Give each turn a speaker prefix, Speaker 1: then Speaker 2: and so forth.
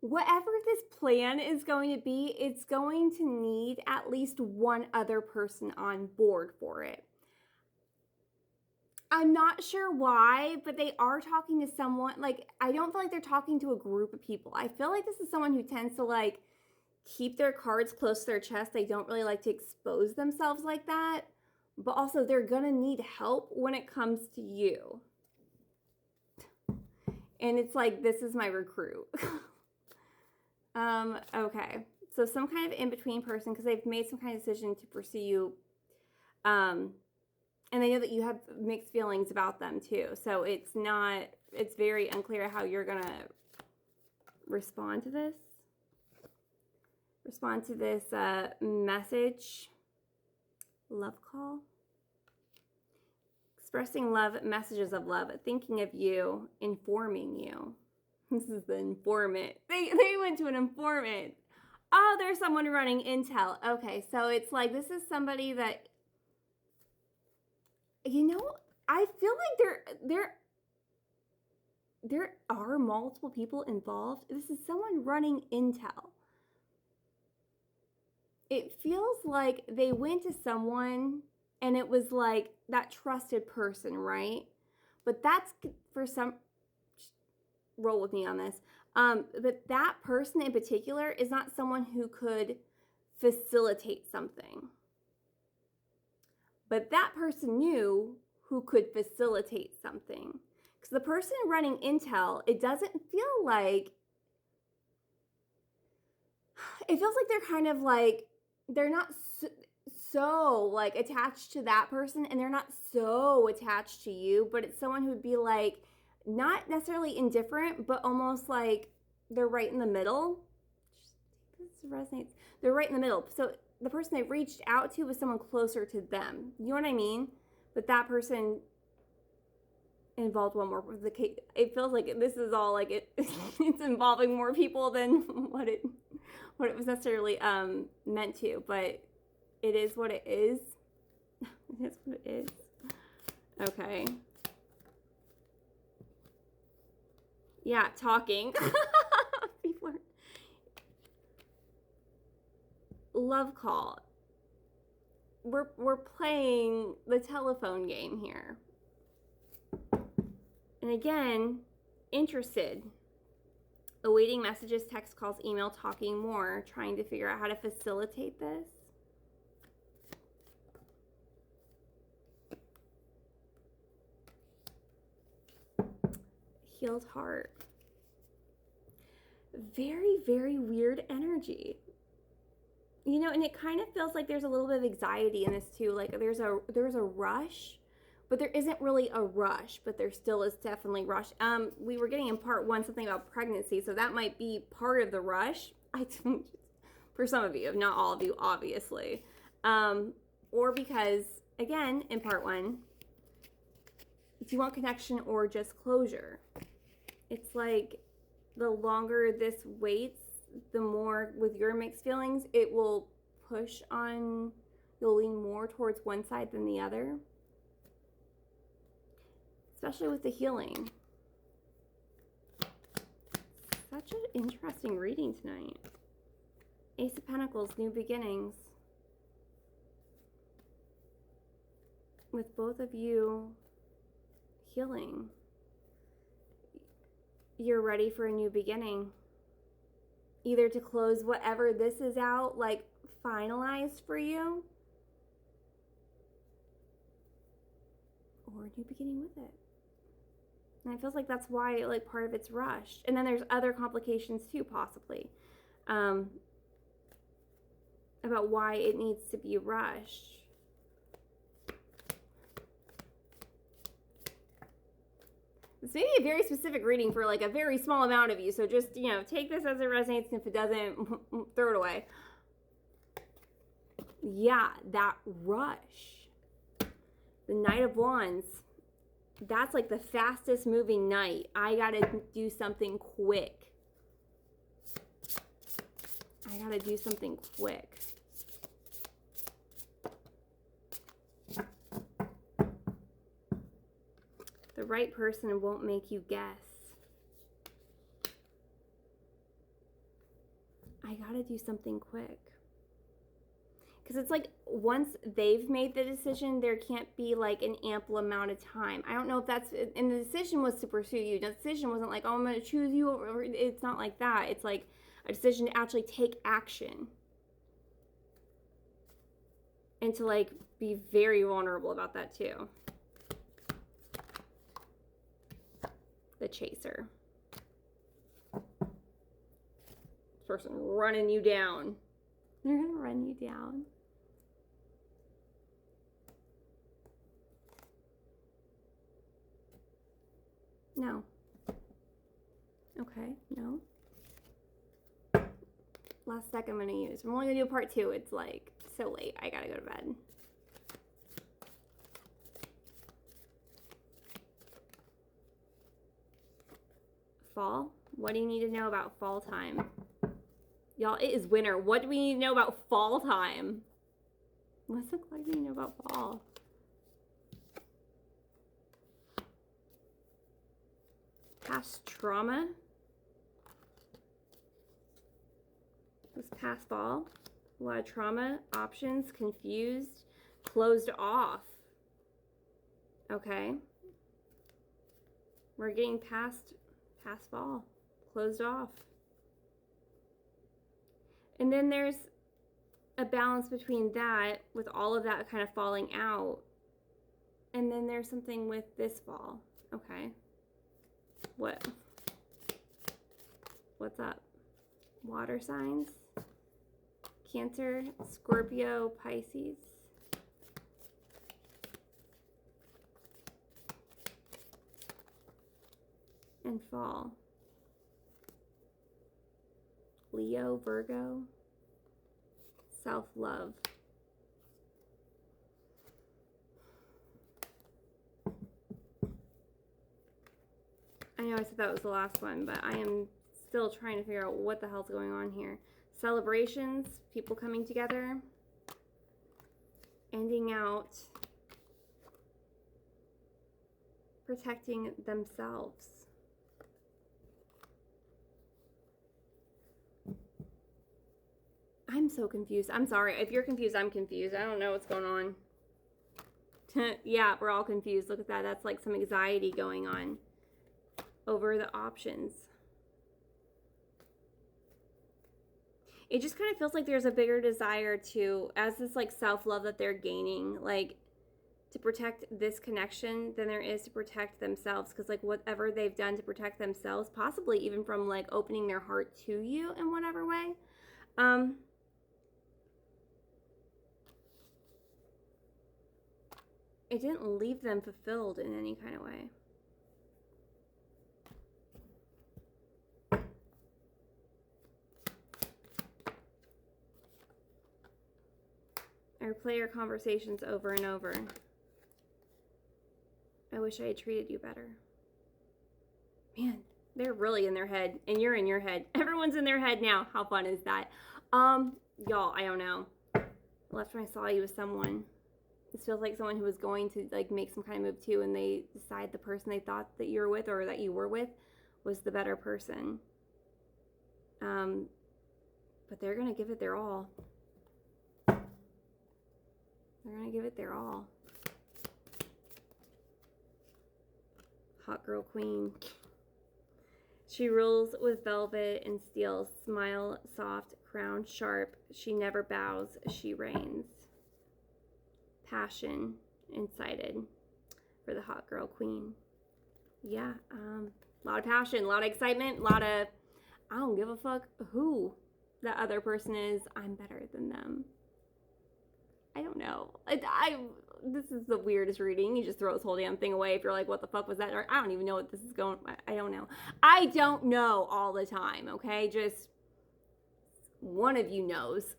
Speaker 1: Whatever this plan is going to be, it's going to need at least one other person on board for it. I'm not sure why, but they are talking to someone, like, I don't feel like they're talking to a group of people. I feel like this is someone who tends to, like, keep their cards close to their chest. They don't really like to expose themselves like that. But also, they're gonna need help when it comes to you. And it's like, this is my recruit. Okay. So some kind of in-between person, because they've made some kind of decision to pursue you. And they know that you have mixed feelings about them too. So it's very unclear how you're going to respond to this. Respond to this message. Love call. Expressing love, messages of love, thinking of you, informing you. This is the informant. They went to an informant. Oh, there's someone running intel. Okay, so it's like this is somebody that, you know, I feel like there are multiple people involved. This is someone running intel. It feels like they went to someone and it was like that trusted person, right? But that's for some, roll with me on this. But that person in particular is not someone who could facilitate something. But that person knew who could facilitate something. Because the person running intel, it doesn't feel like, it feels like they're kind of like, they're not so like attached to that person and they're not so attached to you, but it's someone who'd be like, not necessarily indifferent, but almost like they're right in the middle. This resonates. They're right in the middle. So the person they reached out to was someone closer to them. You know what I mean? But that person involved one more. It feels like this is all like it's involving more people than what it was necessarily meant to. But it is what it is. It is what it is. Okay. Yeah, talking. Love call. We're playing the telephone game here. And again, interested. Awaiting messages, text calls, email, talking more, trying to figure out how to facilitate this. Healed heart. Very, very weird energy. You know, and it kind of feels like there's a little bit of anxiety in this too. Like there's a rush, but there isn't really a rush, but there still is definitely rush. We were getting in part 1 something about pregnancy, so that might be part of the rush. For some of you, not all of you, obviously. Or because, again, in part 1, do you want connection or just closure? It's like the longer this waits, the more with your mixed feelings, it will push on, you'll lean more towards one side than the other. Especially with the healing. Such an interesting reading tonight. Ace of Pentacles, new beginnings. With both of you healing. You're ready for a new beginning. Either to close whatever this is out, like finalized for you, or a new beginning with it. And it feels like that's why, like, part of it's rushed. And then there's other complications too, possibly, about why it needs to be rushed. This may be a very specific reading for like a very small amount of you, so just, you know, take this as it resonates, and if it doesn't, throw it away. Yeah, that rush. The Knight of Wands. That's like the fastest moving knight. I gotta do something quick. I gotta do something quick. The right person won't make you guess. I gotta do something quick. Because it's like once they've made the decision, there can't be like an ample amount of time. I don't know if that's, and the decision was to pursue you. The decision wasn't like, oh, I'm going to choose you over. It's not like that. It's like a decision to actually take action. And to like be very vulnerable about that too. The chaser. This person running you down. They're going to run you down. No. Okay, no. Last deck I'm going to use. I'm only going to do part 2. It's like so late. I got to go to bed. Fall? What do you need to know about fall time? Y'all, it is winter. What do we need to know about fall time? What's the card we need to know about fall? Past trauma. This past fall. A lot of trauma. Options. Confused. Closed off. Okay. We're getting past fall. Closed off. And then there's a balance between that, with all of that kind of falling out. And then there's something with this fall. Okay. What's up? Water signs. Cancer, Scorpio, Pisces. And fall. Leo, Virgo. Self-love. I know I said that was the last one, but I am still trying to figure out what the hell's going on here. Celebrations, people coming together. Ending out. Protecting themselves. I'm so confused. I'm sorry. If you're confused, I'm confused. I don't know what's going on. Yeah, we're all confused. Look at that. That's like some anxiety going on over the options. It just kind of feels like there's a bigger desire to, as this like self-love that they're gaining, like to protect this connection than there is to protect themselves. Because like whatever they've done to protect themselves, possibly even from like opening their heart to you in whatever way, it didn't leave them fulfilled in any kind of way. I replay our conversations over and over. I wish I had treated you better. Man, they're really in their head, and you're in your head. Everyone's in their head now. How fun is that? Y'all, I don't know. Last time I saw you with someone. This feels like someone who was going to like make some kind of move too, and they decide the person they thought that you're with or that you were with was the better person. But they're gonna give it their all. They're gonna give it their all. Hot girl queen. She rules with velvet and steel, smile soft, crown sharp. She never bows, she reigns. Passion incited for the hot girl queen. Yeah, a lot of passion, a lot of excitement, a lot of, I don't give a fuck who the other person is, I'm better than them. I don't know. This is the weirdest reading. You just throw this whole damn thing away if you're like, what the fuck was that? Or I don't even know what this is going, I don't know. I don't know all the time, okay? Just one of you knows.